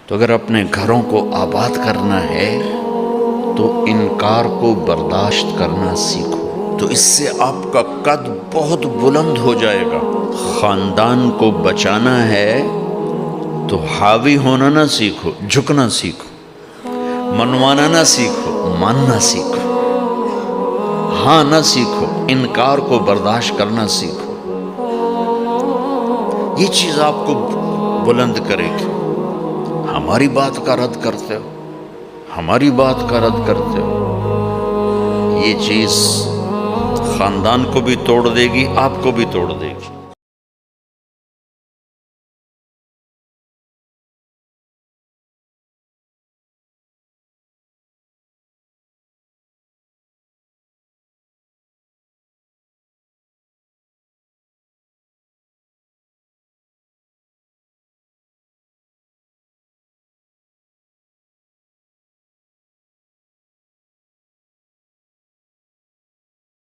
تو اگر اپنے گھروں کو آباد کرنا ہے تو انکار کو برداشت کرنا سیکھو، تو اس سے آپ کا قد بہت بلند ہو جائے گا۔ خاندان کو بچانا ہے تو حاوی ہونا نہ سیکھو، جھکنا سیکھو، منوانا نہ سیکھو، ماننا سیکھو، ہاں نہ سیکھو، انکار کو برداشت کرنا سیکھو۔ یہ چیز آپ کو بلند کرے گی۔ ہماری بات کا رد کرتے ہو، ہماری بات کا رد کرتے ہو، یہ چیز خاندان کو بھی توڑ دے گی، آپ کو بھی توڑ دے گی۔